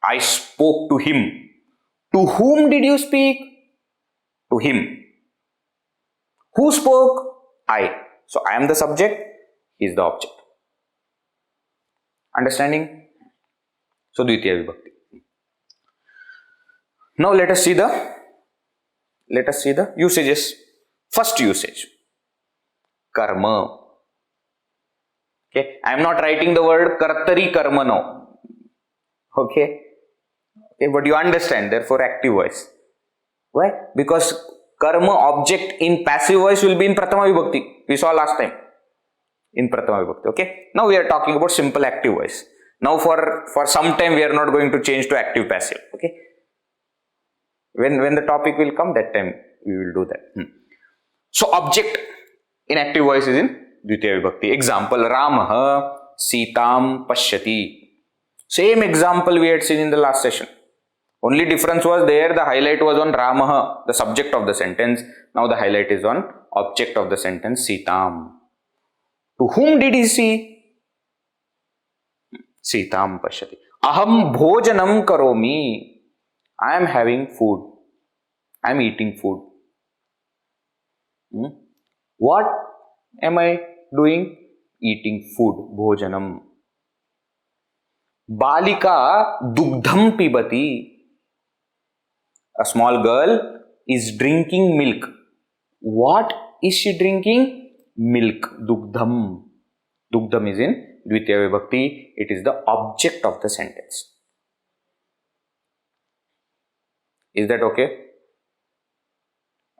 I spoke to him. To whom did you speak? To him. Who spoke? I. So I am the subject, he is the object. Understanding? So Dvitiya Vibhakti. Now let us see the usages. First usage, karma. Okay, I am not writing the word kartari karma now. Okay, but you understand, therefore active voice. Why? Because karma object in passive voice will be in Prathama Vibhakti. We saw last time in Prathama Vibhakti. Okay, now we are talking about simple active voice. Now for some time we are not going to change to active passive. Okay, when the topic will come, that time we will do that. So object in active voice is in Dvitiya Vibhakti. Example, Ramah Sitam Pashyati. Same example we had seen in the last session. Only difference was there, the highlight was on Ramah, the subject of the sentence. Now the highlight is on object of the sentence, Sitam. To whom did he see? Sitam Pashyati. Aham Bhojanam Karomi. I am having food. I am eating food. What am I doing? Eating food. Bhojanam. Balika dugdham pibati. A small girl is drinking milk. What is she drinking? Milk. Dugdham. Dugdham is in Dvitiya Vibhakti. It is the object of the sentence. Is that okay?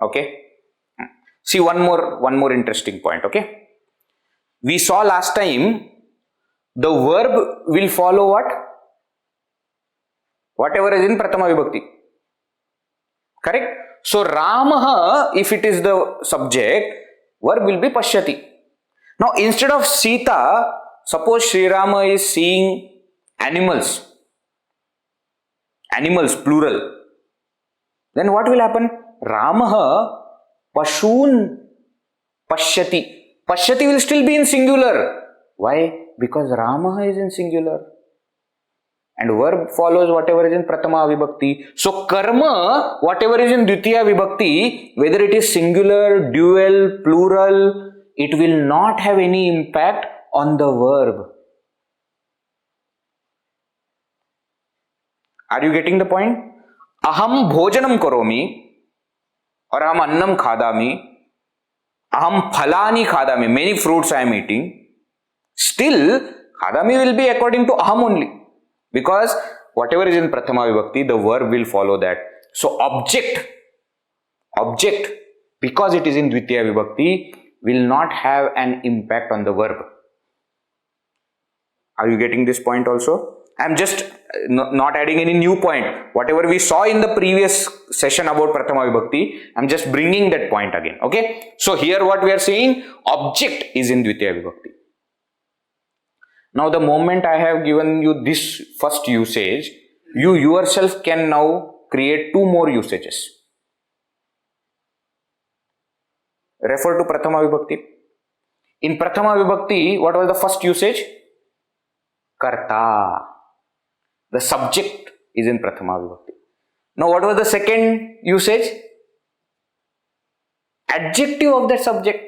Okay. See one more interesting point. Okay. We saw last time the verb will follow what? Whatever is in Prathama Vibhakti. Correct? So Ramaha, if it is the subject, verb will be Pashyati. Now instead of Sita, suppose Sri Rama is seeing animals plural. Then what will happen? Ramaha Pashun Pashyati. Pashyati will still be in singular. Why? Because Ramaha is in singular. And verb follows whatever is in Prathama Vibhakti. So karma, whatever is in Dvitiya Vibhakti, whether it is singular, dual, plural, it will not have any impact on the verb. Are you getting the point? Aham bhojanam karomi, or aham annam khadami, aham phalani khadami, many fruits I am eating. Still, khadami will be according to aham only. Because whatever is in Prathama Vibhakti, the verb will follow that. So object, because it is in Dvitiya Vibhakti, will not have an impact on the verb. Are you getting this point also? I am just not adding any new point. Whatever we saw in the previous session about Prathama Vibhakti, I am just bringing that point again. Okay. So here what we are saying, object is in Dvitiya Vibhakti. Now the moment I have given you this first usage, you yourself can now create two more usages. Refer to Prathama Vibhakti. In Prathama Vibhakti, what was the first usage? Karta. The subject is in Prathama Vibhakti. Now what was the second usage? Adjective of that subject.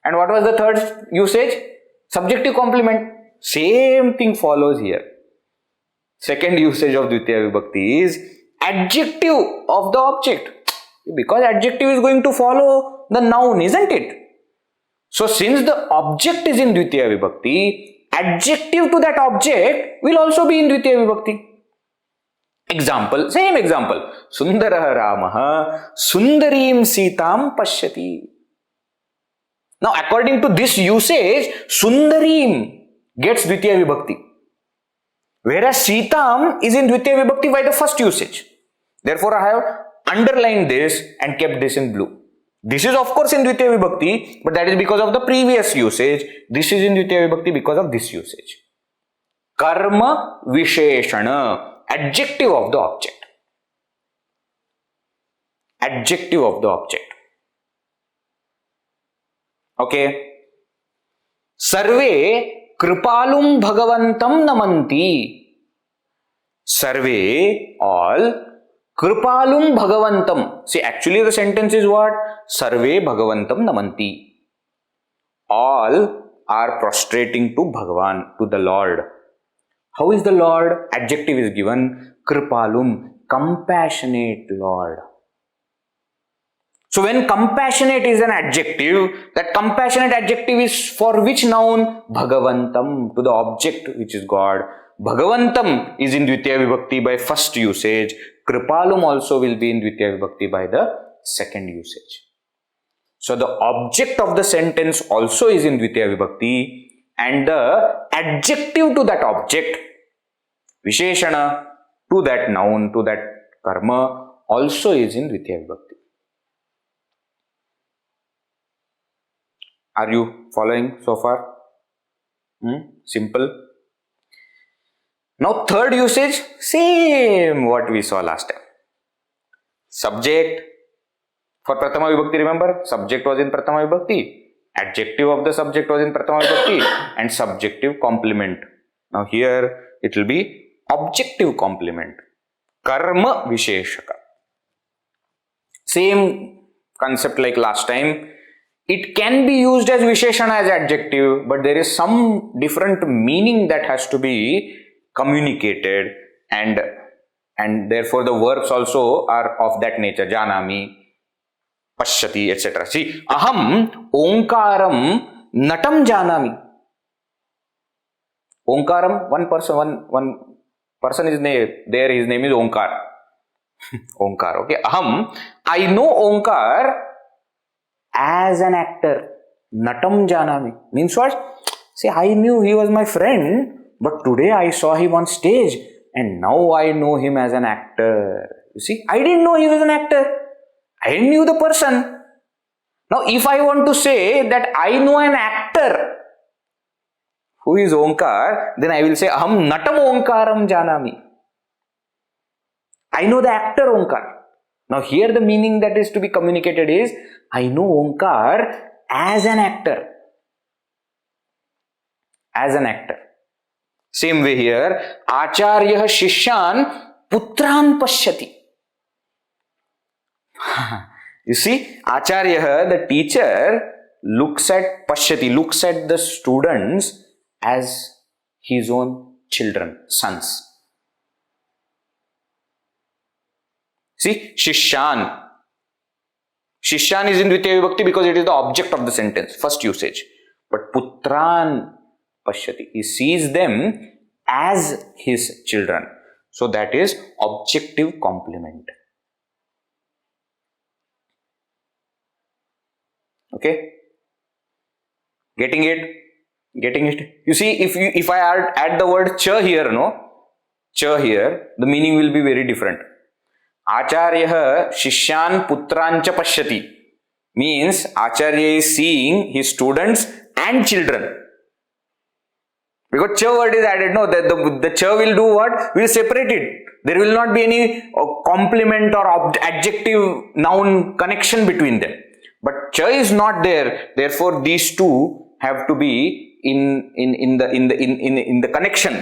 And what was the third usage? Subjective complement. Same thing follows here. Second usage of Dvitiya Vibhakti is adjective of the object. Because adjective is going to follow the noun, isn't it? So since the object is in Dvitiya Vibhakti, adjective to that object will also be in Dvitiya Vibhakti. Example, same example. Sundarah Ramah Sundarim Sitam Pashyati. Now, according to this usage, Sundarim gets Dvitiya Vibhakti, whereas Sitam is in Dvitiya Vibhakti by the first usage. Therefore, I have underlined this and kept this in blue. This is of course in Dvitiya Vibhakti, but that is because of the previous usage. This is in Dvitiya Vibhakti because of this usage. Karma Visheshana, adjective of the object. Adjective of the object. Okay. Sarve Kripalum Bhagavantam Namanti. Sarve, all, Kripalum Bhagavantam. See, actually the sentence is what? Sarve Bhagavantam Namanti. All are prostrating to Bhagavan, to the Lord. How is the Lord? Adjective is given, Kripalum, compassionate Lord. So when compassionate is an adjective, that compassionate adjective is for which noun? Bhagavantam, to the object which is God. Bhagavantam is in Dvitiya Vibhakti by first usage. Kripalum also will be in Dvitiya Vibhakti by the second usage. So the object of the sentence also is in Dvitiya Vibhakti, and the adjective to that object, Visheshana, to that noun, to that karma, also is in Dvitiya Vibhakti. Are you following so far? Simple. Now third usage, same what we saw last time. Subject. For Prathama Vibhakti, remember, subject was in Prathama Vibhakti. Adjective of the subject was in Prathama Vibhakti and subjective complement. Now here it will be objective complement. Karma Visheshaka. Same concept like last time. It can be used as Visheshana as adjective, but there is some different meaning that has to be communicated, and therefore the verbs also are of that nature. Janami, Pashyati, etc. See, Aham Omkaram Natam Janami. Omkaram, one person is there, his name is Omkar. Omkar, okay. Aham, I know Omkar as an actor. Natam Janami means what? See, I knew he was my friend, but today I saw him on stage and now I know him as an actor. You see, I didn't know he was an actor. I knew the person. Now, if I want to say that I know an actor who is Omkar, then I will say Aham Natam Omkaram Janami. I know the actor Omkar. Now, here the meaning that is to be communicated is I know Omkar as an actor. As an actor. Same way here, Acharya Shishyan Putran Pashyati. You see, Acharya, the teacher, looks at Pashyati, looks at the students as his own children, sons. See, Shishyan. Shishyan is in Dvitiya Vibhakti because it is the object of the sentence, first usage. But Putran Pashyati, he sees them as his children. So that is objective complement. Okay? Getting it? Getting it? You see, if I add the word cha here, cha here, the meaning will be very different. Acharya Shishyan Putrancha Pashyati means Acharya is seeing his students and children. Because cha word is added, the cha will do what? Will separate it. There will not be any complement or adjective noun connection between them. But cha is not there. Therefore, these two have to be in the connection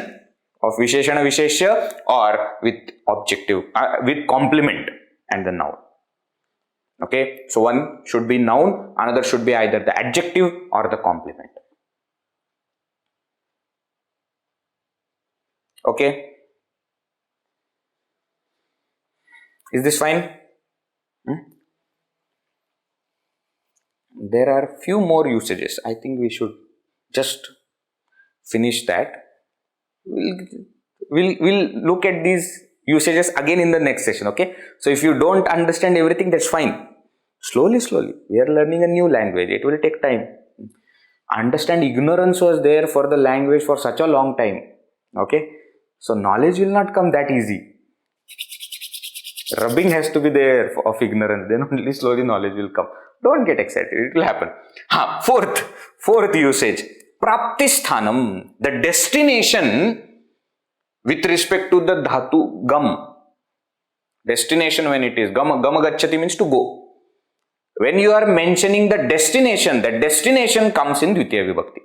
of Visheshana Visheshya or with objective, with complement and the noun. Okay, so one should be noun, another should be either the adjective or the complement. Okay, is this fine? There are few more usages. I think we should just finish that. We'll look at these usages again in the next session, okay? So if you don't understand everything, that's fine. Slowly, we are learning a new language. It will take time. Understand, ignorance was there for the language for such a long time, okay? So knowledge will not come that easy. Rubbing has to be there of ignorance, then only slowly knowledge will come. Don't get excited, it will happen. Fourth usage, praptisthanam, the destination with respect to the dhatu gam. Destination when it is gama gacchati means to go. When you are mentioning the destination comes in Dvitiya Vibhakti.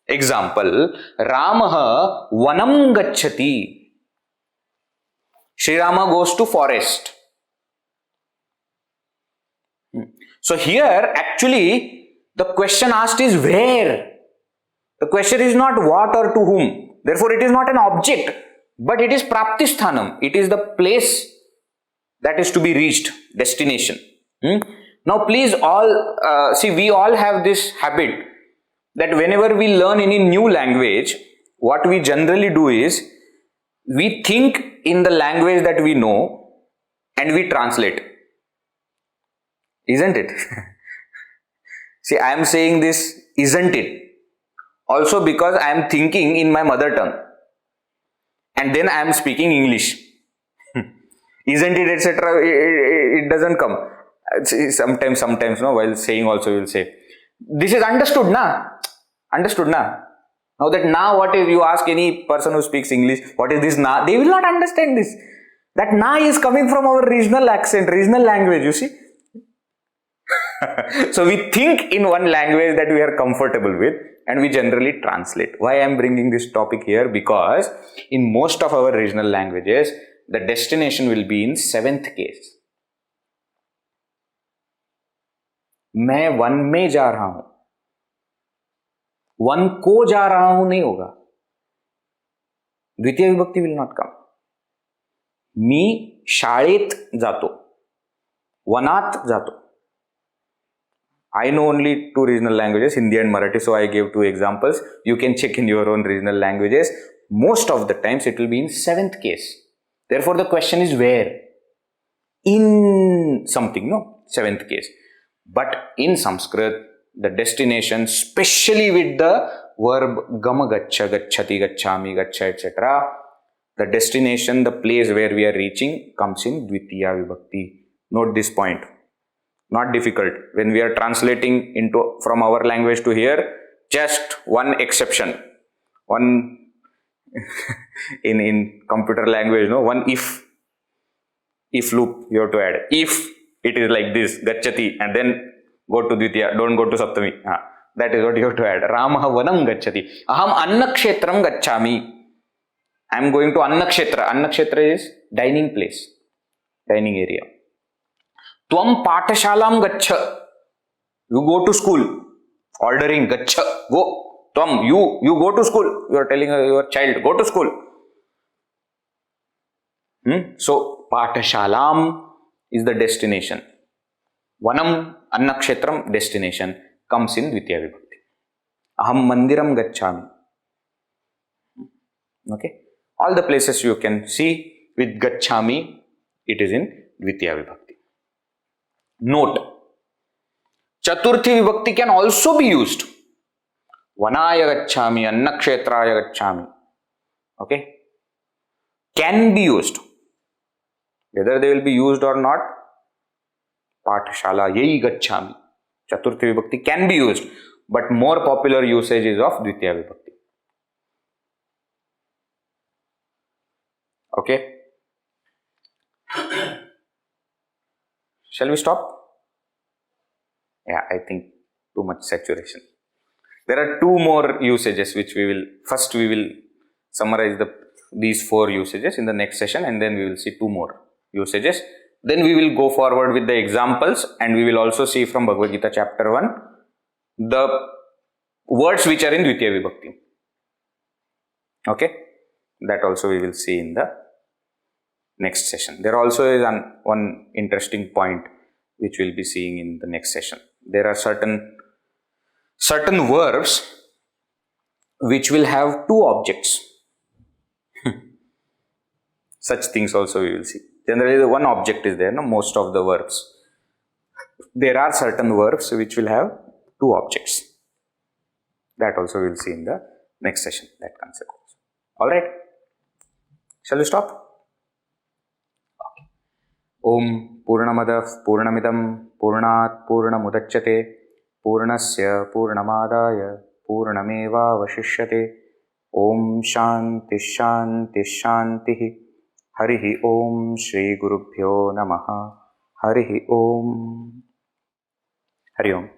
Example, Ramaha vanam gacchati. Sri Rama goes to forest. So here actually the question asked is where. The question is not what or to whom. Therefore it is not an object, but it is praptisthanam. It is the place that is to be reached, destination. Now please all see, we all have this habit that whenever we learn any new language, what we generally do is we think in the language that we know and we translate. Isn't it? See, I am saying this, isn't it? Also because I am thinking in my mother tongue and then I am speaking English. Isn't it, etc. It doesn't come. Sometimes, no, while saying also you will say, this is understood, na? Understood, na? Now that na, what is, you ask any person who speaks English, what is this na? They will not understand this. That na is coming from our regional accent, regional language, you see. So we think in one language that we are comfortable with and we generally translate. Why I am bringing this topic here? Because in most of our regional languages, the destination will be in seventh case. मैं one में जा रहा हूं, one को जा रहा हूं नहीं होगा. द्वितीय विभक्ति will not come. मी शाळेत जातो, वनात जातो. I know only two regional languages, Hindi and Marathi, so I gave two examples. You can check in your own regional languages. Most of the times it will be in seventh case. Therefore the question is where? In something, no? Seventh case. But in Sanskrit, the destination, especially with the verb gama gaccha, gacchati, gacchami, gaccha, etc., the destination, the place where we are reaching, comes in Dvitiya Vibhakti. Note this point. Not difficult. When we are translating into from our language to here, just one exception. One in computer language, no, one if loop you have to add. If it is like this, gacchati, and then go to Dvitiya, don't go to Saptami. That is what you have to add. Ramaha vanam gacchati. Aham annakshetram gacchami. I am going to annakshetra. Annakshetra is dining place, dining area. Tvam patashalam gaccha. You go to school. Ordering gaccha. Go. Tvam, you go to school. You are telling your child, go to school. So, patashalam is the destination. Vanam, annakshetram, destination, comes in Dvitiya Vibhakti. Aham mandiram gacchami. Okay. All the places you can see with gacchami, it is in Dvitiya Vibhakti. Note, Chaturthi Vibhakti can also be used. Vanaya gacchami, annakshetraya gacchami. Okay. Can be used. Whether they will be used or not, Pathashala yai gacchami. Chaturthi Vibhakti can be used, but more popular usage is of Dvitiya Vibhakti. Okay. Shall we stop? Yeah, I think too much saturation. There are two more usages which we will summarize these four usages in the next session, and then we will see two more usages. Then we will go forward with the examples, and we will also see from Bhagavad Gita chapter 1 the words which are in Dvitiya Vibhakti. Okay, that also we will see in the next session. There also is one interesting point which we will be seeing in the next session. There are certain verbs which will have two objects. Such things also we will see. Generally, the one object is there, no? Most of the verbs. There are certain verbs which will have two objects. That also we will see in the next session, that concept. Alright, shall we stop? Okay. Om Purnamadav Purnamidam Purnat Purnamudachyate Purnasya Purnamadaya Purnameva Vashishyate. Om Shanti Shanti Shanti. Harihi Om Shri Gurubhyo Namaha. Harihi Om. Hari Om.